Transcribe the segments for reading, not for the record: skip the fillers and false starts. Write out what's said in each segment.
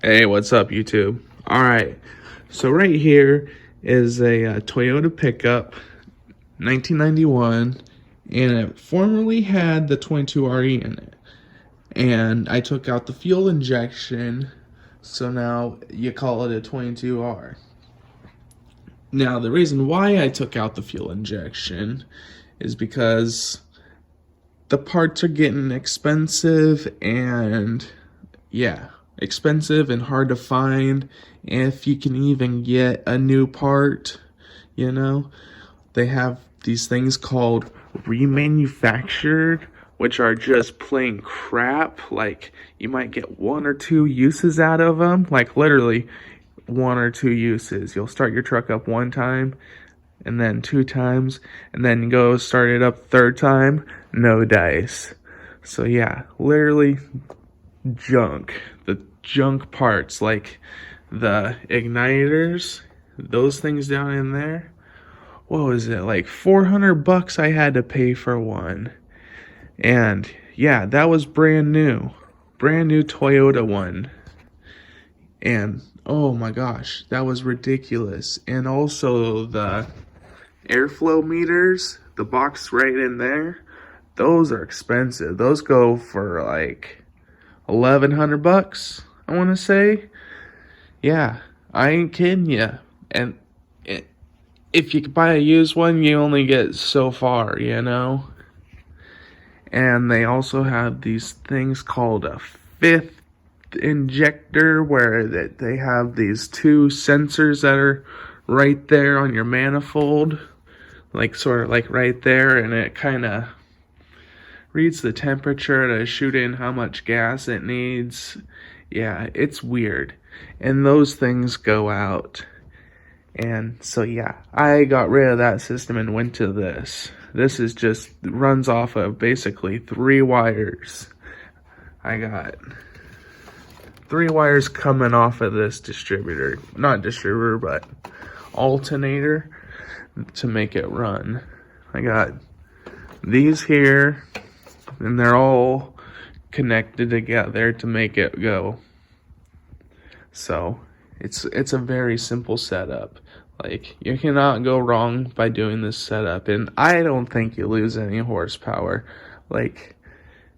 Hey, what's up, YouTube? All right, so right here is a Toyota pickup, 1991, and it formerly had the 22RE in it. And I took out the fuel injection, so now you call it a 22R. Now, the reason why I took out the fuel injection is because the parts are getting expensive and expensive and hard to find. If you can even get a new part, they have these things called remanufactured, which are just plain crap. Like, you might get 1 or 2 uses out of them, like literally 1 or 2 uses. You'll start your truck up 1 time and then 2 times, and then you go start it up 3rd time, no dice. So yeah, literally junk. The junk parts, like the igniters, those things down in there. What was it, like $400 I had to pay for one? And yeah, that was brand new Toyota one. And oh my gosh, that was ridiculous. And also the airflow meters, the box right in there, those are expensive. Those go for like $1,100, I want to say. Yeah, I ain't kidding you. And if you buy a used one, you only get so far, And they also have these things called a 5th injector, where they have these 2 sensors that are right there on your manifold, like sort of like right there, and it kind of reads the temperature to shoot in how much gas it needs. Yeah, it's weird. And those things go out. And so yeah, I got rid of that system and went to this. This is just runs off of basically 3 wires. I got 3 wires coming off of this distributor. Not distributor, but alternator to make it run. I got these here, and they're all connected together to make it go. So it's a very simple setup. Like, you cannot go wrong by doing this setup, and I don't think you lose any horsepower. Like,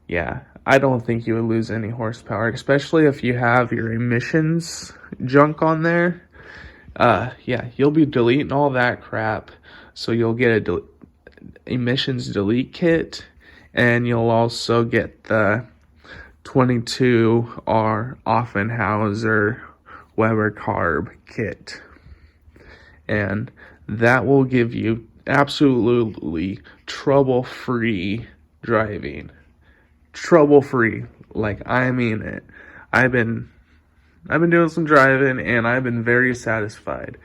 yeah, I don't think you would lose any horsepower, especially if you have your emissions junk on there. Yeah, you'll be deleting all that crap, so you'll get a emissions delete kit, and you'll also get the 22R Offenhauser Weber carb kit, and that will give you absolutely trouble-free driving. Trouble-free, like, I mean it. I've been doing some driving, and I've been very satisfied.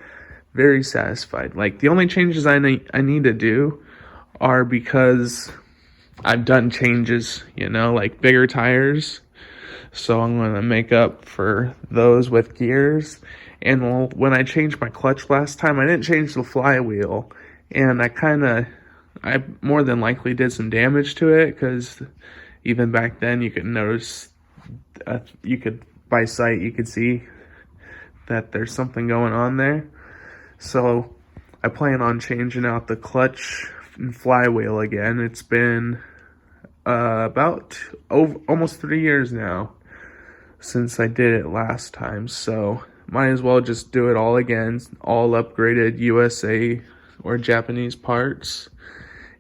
Very satisfied. Like, the only changes I need to do are because I've done changes, like bigger tires. So I'm going to make up for those with gears. And when I changed my clutch last time, I didn't change the flywheel. And I more than likely did some damage to it, because even back then you could notice, by sight, you could see that there's something going on there. So I plan on changing out the clutch and flywheel again. It's been about almost 3 years now since I did it last time, so might as well just do it all again, all upgraded USA or Japanese parts,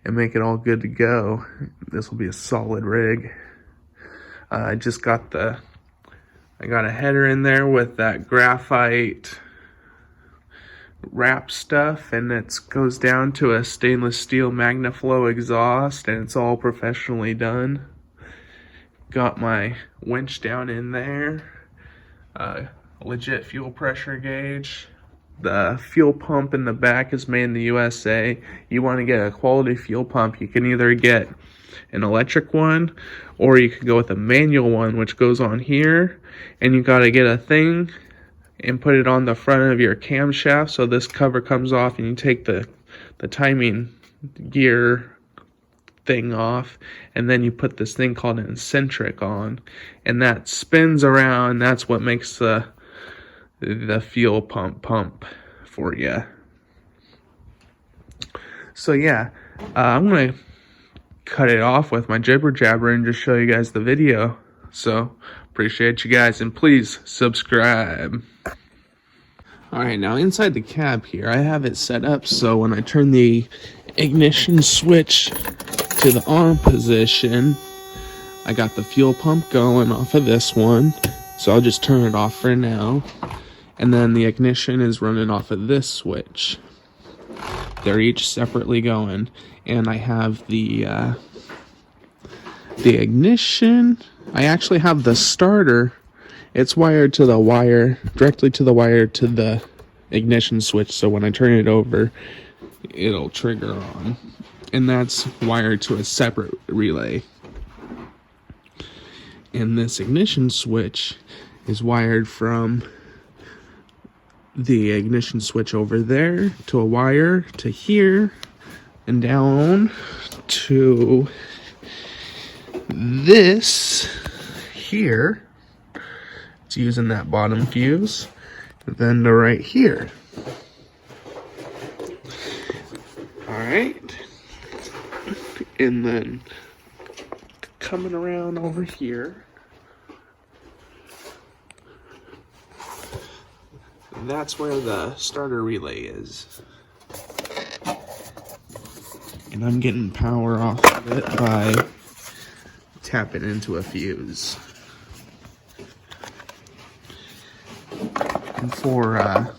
and make it all good to go. This will be a solid rig. I got a header in there with that graphite wrap stuff, and it goes down to a stainless steel MagnaFlow exhaust, and it's all professionally done. Got my winch down in there, legit fuel pressure gauge. The fuel pump in the back is made in the USA. You want to get a quality fuel pump, you can either get an electric one, or you can go with a manual one, which goes on here, and you got to get a thing and put it on the front of your camshaft, so this cover comes off, and you take the timing gear thing off, and then you put this thing called an eccentric on, and that spins around. That's what makes the fuel pump for you. So yeah, I'm gonna cut it off with my jibber jabber and just show you guys the video. So appreciate you guys, and please subscribe. Alright, now inside the cab here, I have it set up so when I turn the ignition switch to the on position, I got the fuel pump going off of this one, so I'll just turn it off for now. And then the ignition is running off of this switch. They're each separately going, and I have the ignition. I actually have the starter. It's wired to the wire, directly to the wire to the ignition switch, so when I turn it over, it'll trigger on. And that's wired to a separate relay. And this ignition switch is wired from the ignition switch over there to a wire to here and down to this here. It's using that bottom fuse, then to right here. Alright, and then coming around over here, that's where the starter relay is. And I'm getting power off of it by tapping into a fuse. And for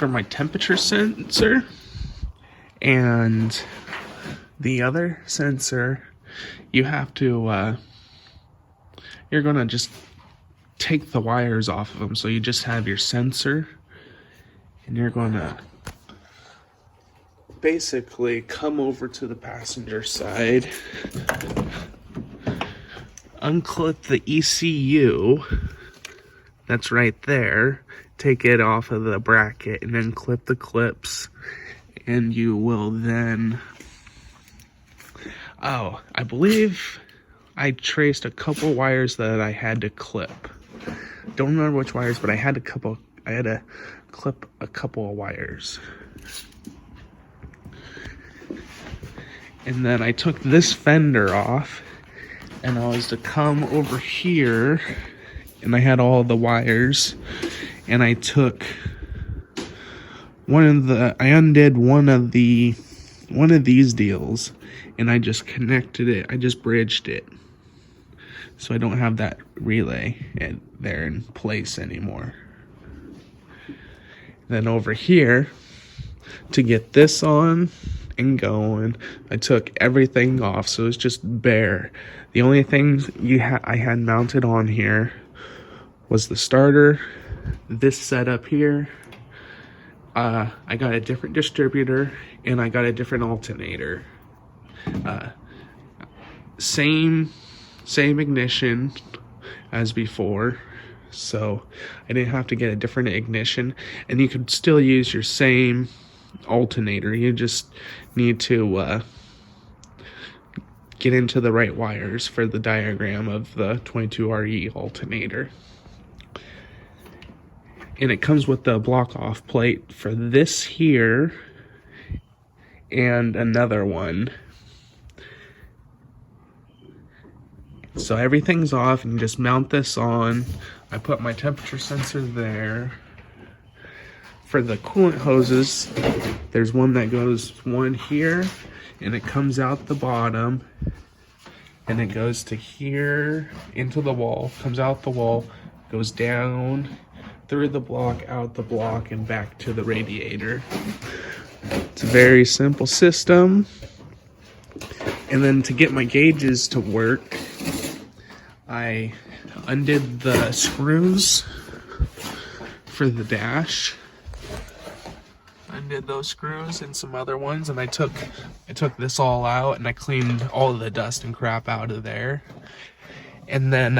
my temperature sensor and the other sensor, you have to you're gonna just take the wires off of them, so you just have your sensor, and you're gonna basically come over to the passenger side, unclip the ECU that's right there, take it off of the bracket, and then clip the clips, and you will then, oh, I believe I traced a couple wires that I had to clip. Don't remember which wires, but I had to clip a couple of wires. And then I took this fender off, and I was to come over here, and I had all the wires, and I took I undid one of these deals, and I just connected it, I just bridged it, so I don't have that relay there in place anymore. Then over here, to get this on and going, I took everything off, so it's just bare. The only things I had mounted on here was the starter, this setup here. I got a different distributor, and I got a different alternator. Same ignition as before, so I didn't have to get a different ignition, and you could still use your same alternator. You just need to get into the right wires for the diagram of the 22RE alternator. And it comes with the block off plate for this here and another one. So everything's off, and you just mount this on. I put my temperature sensor there. For the coolant hoses, there's one that goes one here, and it comes out the bottom, and it goes to here into the wall, comes out the wall, goes down through the block, out the block, and back to the radiator. It's a very simple system. And then to get my gauges to work, I undid the screws for the dash. Undid those screws and some other ones, and I took this all out, and I cleaned all of the dust and crap out of there. And then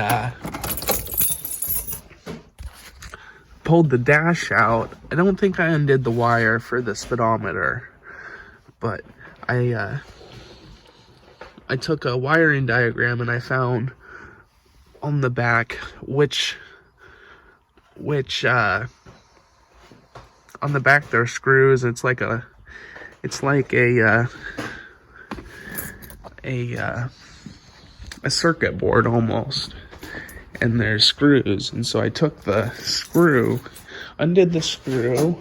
pulled the dash out. I don't think I undid the wire for the speedometer, but I took a wiring diagram and I found on the back which on the back there are screws. It's like a circuit board almost, and there's screws. And so I took the screw, undid the screw,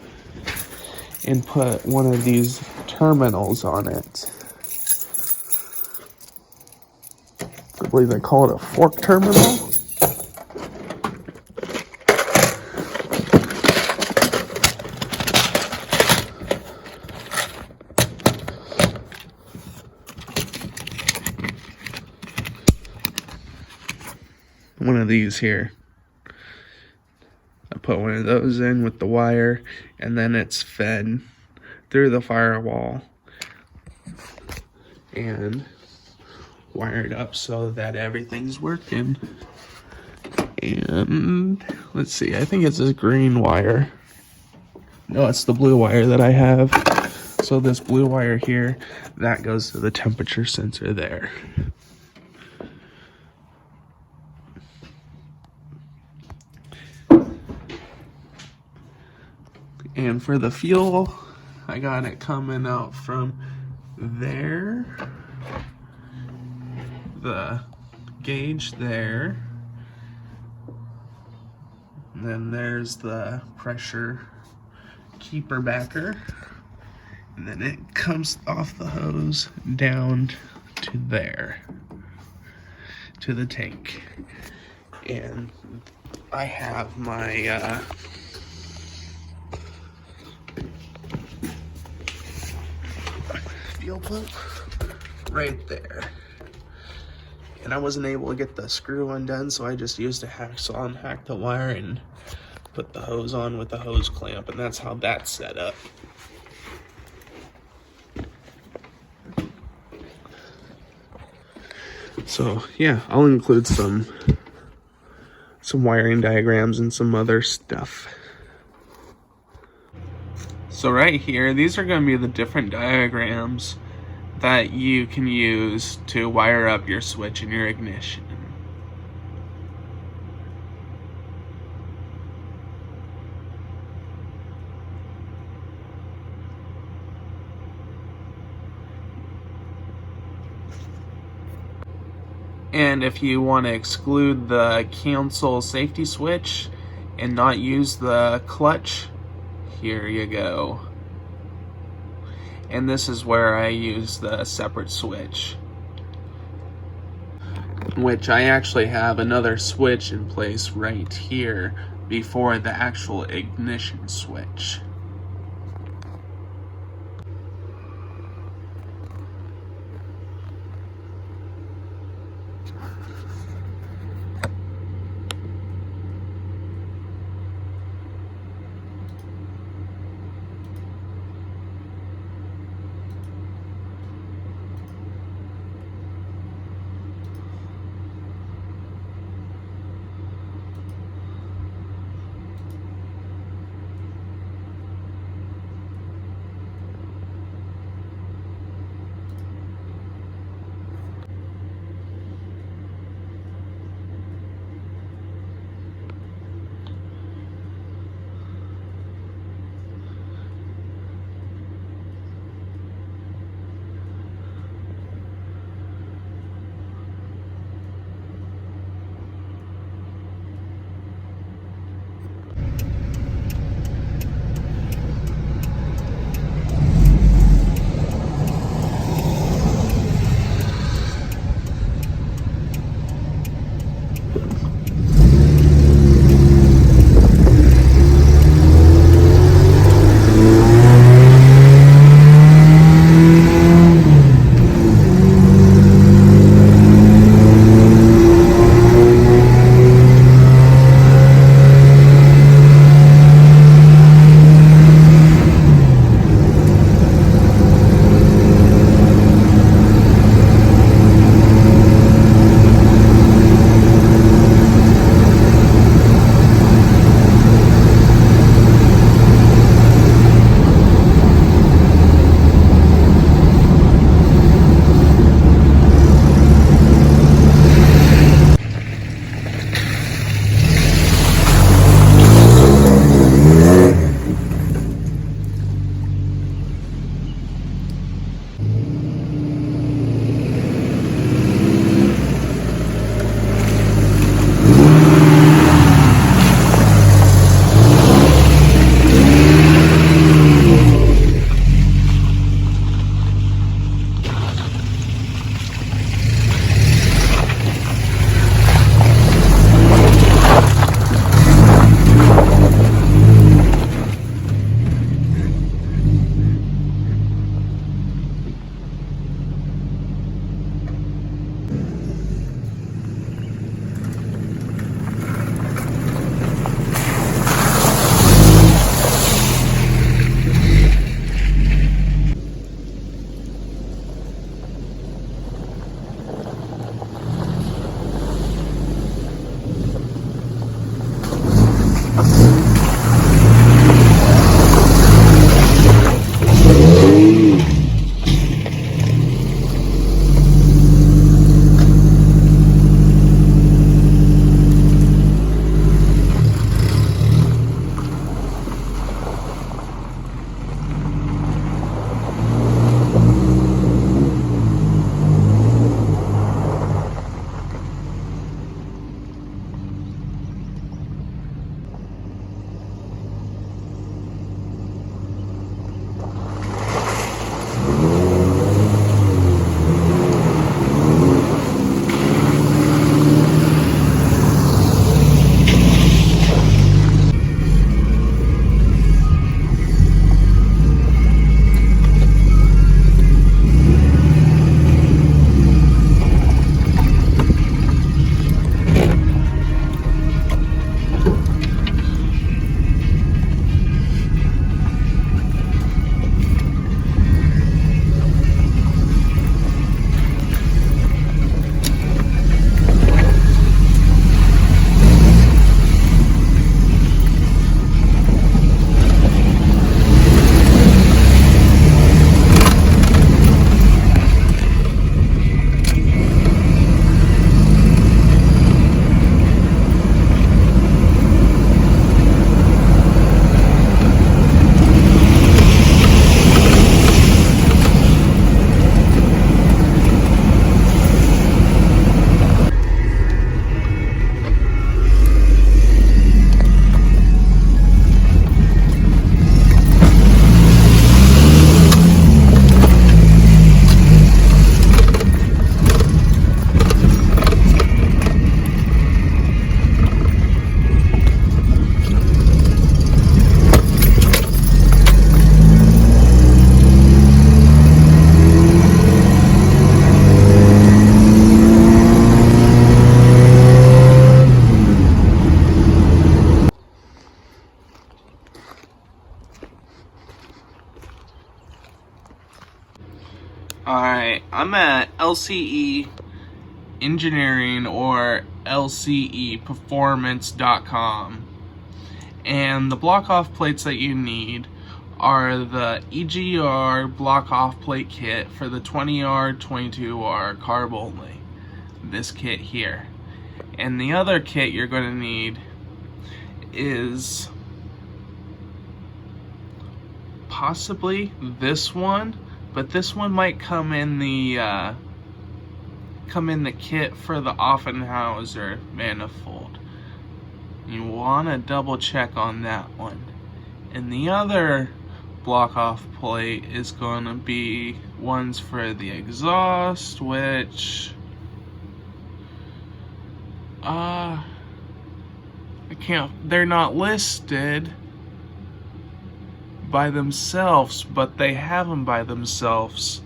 and put one of these terminals on it. I believe they call it a fork terminal. One of these here. I put one of those in with the wire, and then it's fed through the firewall and wired up so that everything's working. And let's see, I think it's this green wire. No, it's the blue wire that I have. So this blue wire here, that goes to the temperature sensor there. And for the fuel, I got it coming out from there, the gauge there, and then there's the pressure keeper backer, and then it comes off the hose down to there, to the tank. And I have my fuel pump right there, and I wasn't able to get the screw undone, so I just used a hacksaw and hacked the wire and put the hose on with the hose clamp, and that's how that's set up. So yeah, I'll include some wiring diagrams and some other stuff. So right here, these are going to be the different diagrams that you can use to wire up your switch and your ignition. And if you want to exclude the cancel safety switch and not use the clutch, here you go. And this is where I use the separate switch, which I actually have another switch in place right here before the actual ignition switch. I'm at LCE Engineering or LCEperformance.com, and the block off plates that you need are the EGR block off plate kit for the 20R, 22R carb only. This kit here. And the other kit you're going to need is possibly this one, but this one might come in the kit for the Offenhauser manifold. You want to double check on that one. And the other block off plate is going to be ones for the exhaust, which they're not listed by themselves, but they have them by themselves.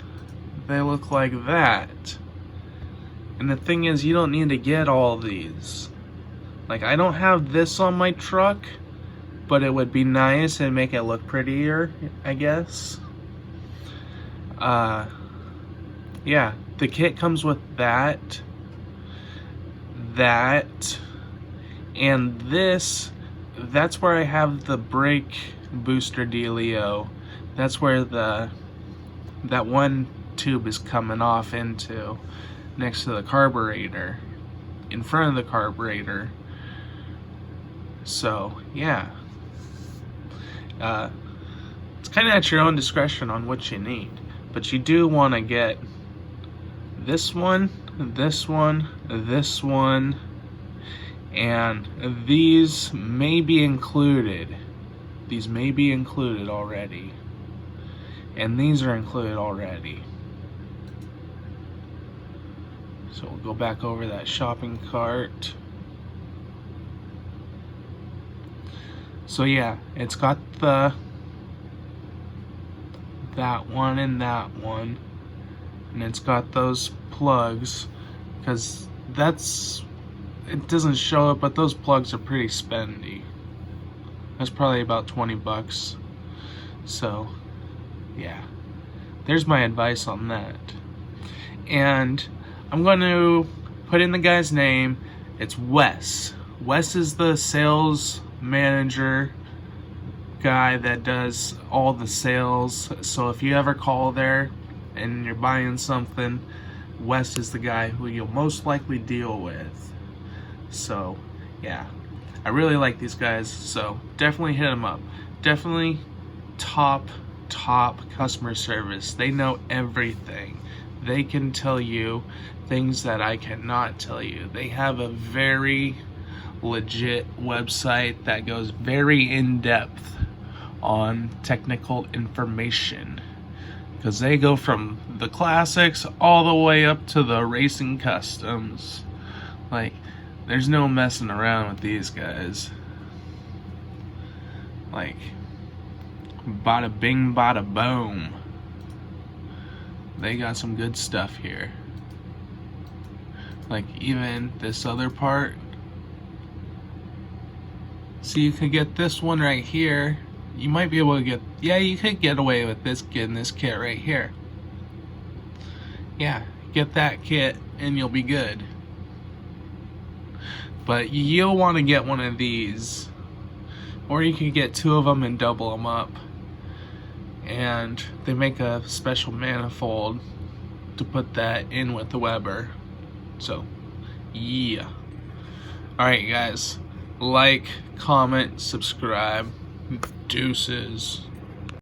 They look like that. And the thing is, you don't need to get all these. Like, I don't have this on my truck, but it would be nice and make it look prettier, I guess. Yeah, the kit comes with that, and this. That's where I have the brake booster dealio. That's where that one tube is coming off into, next to the carburetor, in front of the carburetor. So yeah, it's kind of at your own discretion on what you need, but you do want to get this one, this one, this one, and these may be included. These may be included already, and these are included already. So we'll go back over that shopping cart. So yeah, it's got that one and that one, and it's got those plugs, because it doesn't show it, but those plugs are pretty spendy. That's probably about 20 bucks. So yeah, there's my advice on that. And I'm going to put in the guy's name. It's Wes. Wes is the sales manager guy that does all the sales. So if you ever call there and you're buying something, Wes is the guy who you'll most likely deal with. So yeah, I really like these guys, so definitely hit them up. Definitely top customer service. They know everything. They can tell you things that I cannot tell you. They have a very legit website that goes very in-depth on technical information, because they go from the classics all the way up to the racing customs. Like, there's no messing around with these guys. Like, bada bing, bada boom. They got some good stuff here. Like, even this other part. So you could get this one right here. You might be able to get, yeah, you could get away with this, getting this kit right here. Yeah, get that kit and you'll be good. But you'll want to get one of these, or you can get two of them and double them up. And they make a special manifold to put that in with the Weber. So yeah, alright guys, like, comment, subscribe. Deuces.